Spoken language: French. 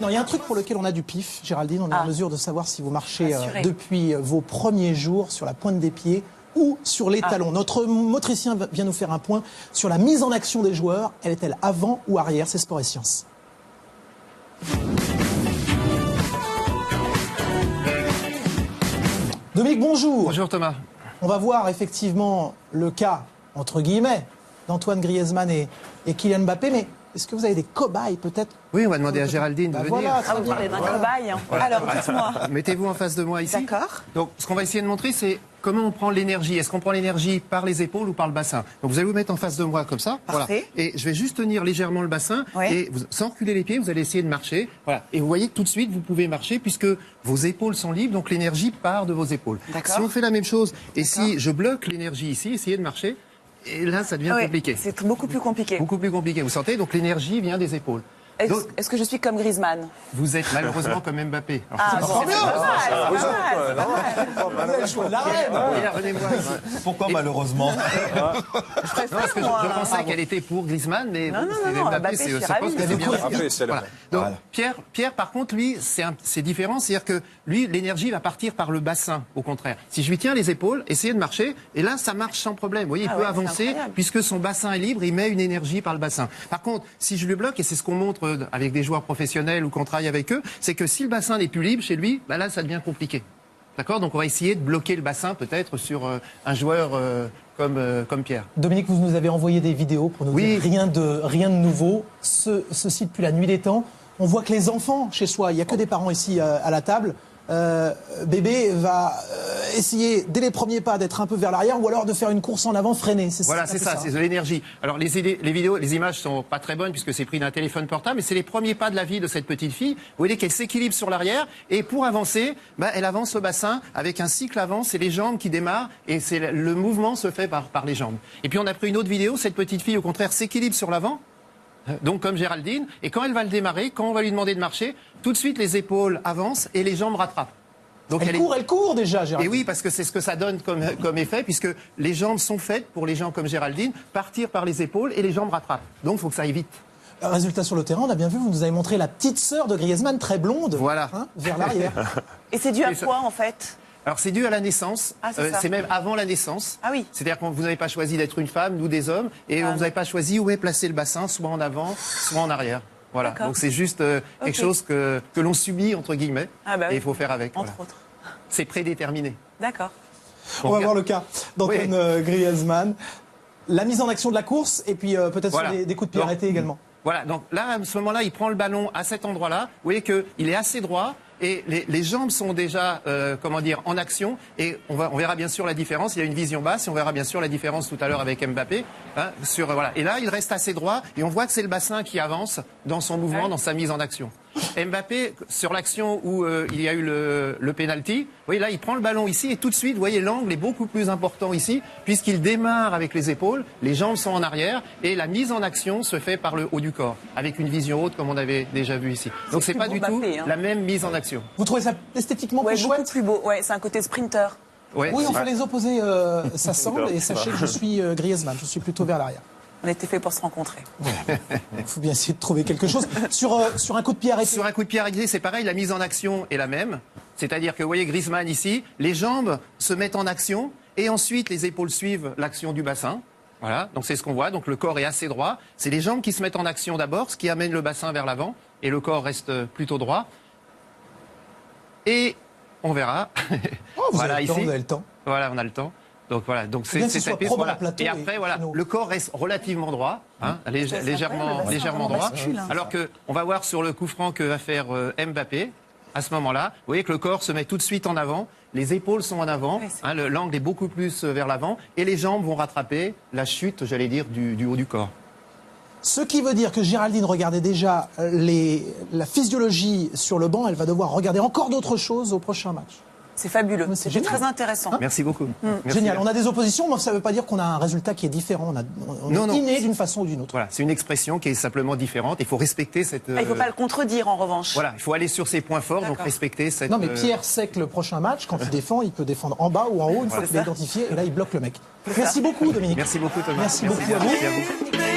Non, il y a un truc pour lequel on a du pif, Géraldine. On est en mesure de savoir si vous marchez depuis vos premiers jours sur la pointe des pieds ou sur les talons. Notre motricien vient nous faire un point sur la mise en action des joueurs. Elle est-elle avant ou arrière? C'est Sport et Sciences. Dominique, bonjour. Bonjour Thomas. On va voir effectivement le cas, entre guillemets, d'Antoine Griezmann et Kylian Mbappé, mais est-ce que vous avez des cobayes peut-être? Oui, on va demander à Géraldine de venir. Voilà, vous parlez d'un cobaye. Alors, dites-moi. Mettez-vous en face de moi ici. D'accord. Donc, ce qu'on va essayer de montrer, c'est comment on prend l'énergie. Est-ce qu'on prend l'énergie par les épaules ou par le bassin? Donc, vous allez vous mettre en face de moi comme ça. Parfait. Voilà. Et je vais juste tenir légèrement le bassin. Ouais. Et sans reculer les pieds, vous allez essayer de marcher. Voilà. Et vous voyez que tout de suite, vous pouvez marcher puisque vos épaules sont libres. Donc, l'énergie part de vos épaules. D'accord. Si on fait la même chose, et si je bloque l'énergie ici, essayez de marcher. Et là, ça devient compliqué. C'est beaucoup plus compliqué. Beaucoup plus compliqué. Vous sentez? Donc, l'énergie vient des épaules. Est-ce que je suis comme Griezmann? Vous êtes malheureusement comme Mbappé. Alors, Ah, bon, c'est pas mal. Pourquoi malheureusement? Parce que je pensais qu'elle était pour Griezmann, mais Non, c'est Mbappé, je suis ça pense que c'est bien. Voilà. Donc Pierre, par contre, lui, c'est différent, c'est-à-dire que lui, l'énergie va partir par le bassin, au contraire. Si je lui tiens les épaules, essayez de marcher, et là, ça marche sans problème. Vous voyez, il peut avancer, puisque son bassin est libre, il met une énergie par le bassin. Par contre, si je le bloque, et c'est ce qu'on montre avec des joueurs professionnels ou qu'on travaille avec eux, c'est que si le bassin n'est plus libre chez lui, bah là, ça devient compliqué. D'accord? Donc on va essayer de bloquer le bassin peut-être sur un joueur comme Pierre. Dominique, vous nous avez envoyé des vidéos pour nous dire rien de nouveau. Ceci depuis la nuit des temps. On voit que les enfants chez soi, il n'y a que des parents ici à la table. Bébé va essayer dès les premiers pas d'être un peu vers l'arrière ou alors de faire une course en avant freinée. Voilà, c'est ça, c'est de l'énergie. Alors les vidéos, les images sont pas très bonnes puisque c'est pris d'un téléphone portable, mais c'est les premiers pas de la vie de cette petite fille. Vous voyez qu'elle s'équilibre sur l'arrière et pour avancer, elle avance le bassin avec un cycle avant, c'est les jambes qui démarrent et le mouvement se fait par les jambes. Et puis on a pris une autre vidéo, cette petite fille au contraire s'équilibre sur l'avant. Donc comme Géraldine, et quand elle va le démarrer, quand on va lui demander de marcher, tout de suite les épaules avancent et les jambes rattrapent. Donc elle court déjà, Géraldine. Et oui, parce que c'est ce que ça donne comme effet, puisque les jambes sont faites pour les gens comme Géraldine, partir par les épaules et les jambes rattrapent. Donc il faut que ça aille vite. Résultat sur le terrain, on a bien vu, vous nous avez montré la petite sœur de Griezmann, très blonde, voilà. Vers l'arrière. Et c'est dû à quoi en fait? Alors c'est dû à la naissance, c'est même avant la naissance. Ah oui. C'est-à-dire que vous n'avez pas choisi d'être une femme, nous des hommes, et vous n'avez pas choisi où est placé le bassin, soit en avant, soit en arrière. Voilà, donc c'est juste quelque chose que l'on subit, entre guillemets, et il faut faire avec. Entre autres. C'est prédéterminé. D'accord. On va voir le cas d'Antoine Griezmann. La mise en action de la course, et puis peut-être sur des coups de pied arrêtés également. Voilà, donc là, à ce moment-là, il prend le ballon à cet endroit-là. Vous voyez qu'il est assez droit. Et les jambes sont déjà, en action. Et on verra bien sûr la différence. Il y a une vision basse et on verra bien sûr la différence tout à l'heure avec Mbappé. Et là, il reste assez droit et on voit que c'est le bassin qui avance dans son mouvement, dans sa mise en action. Mbappé, sur l'action où il y a eu le penalty, vous voyez là, il prend le ballon ici et tout de suite, vous voyez, l'angle est beaucoup plus important ici puisqu'il démarre avec les épaules, les jambes sont en arrière et la mise en action se fait par le haut du corps, avec une vision haute comme on avait déjà vu ici. Donc c'est pas du tout la même mise en action. Vous trouvez ça esthétiquement plus chouette? Beaucoup plus beau, c'est un côté sprinter. Oui, on fait les opposés, ça semble, et sachez que je suis Griezmann, je suis plutôt vers l'arrière. On était fait pour se rencontrer. Il faut bien essayer de trouver quelque chose. Sur un coup de pied arrêté. Sur un coup de pied arrêté, c'est pareil, la mise en action est la même. C'est-à-dire que vous voyez Griezmann ici, les jambes se mettent en action et ensuite les épaules suivent l'action du bassin. Voilà, donc c'est ce qu'on voit. Donc le corps est assez droit. C'est les jambes qui se mettent en action d'abord, ce qui amène le bassin vers l'avant et le corps reste plutôt droit. Et on verra. Vous avez le temps. Voilà, on a le temps. Donc voilà, donc c'est cette piste. Voilà. Et après, le corps reste relativement droit, légèrement droit. Alors que on va voir sur le coup franc que va faire Mbappé. À ce moment-là, vous voyez que le corps se met tout de suite en avant, les épaules sont en avant, l'angle est beaucoup plus vers l'avant, et les jambes vont rattraper la chute, j'allais dire, du haut du corps. Ce qui veut dire que Géraldine regardait déjà la physiologie sur le banc, elle va devoir regarder encore d'autres choses au prochain match. C'est fabuleux, c'est très intéressant. Merci beaucoup. Merci. Génial, on a des oppositions, mais ça ne veut pas dire qu'on a un résultat qui est différent, on est inné d'une façon ou d'une autre. Voilà, c'est une expression qui est simplement différente, il faut respecter cette... Il ne faut pas le contredire en revanche. Voilà, il faut aller sur ses points forts, donc respecter cette... Non mais Pierre sait que le prochain match, quand il défend, il peut défendre en bas ou en haut, une fois qu'il est identifié, et là il bloque le mec. Merci beaucoup Dominique. Merci beaucoup Thomas. Merci beaucoup à vous.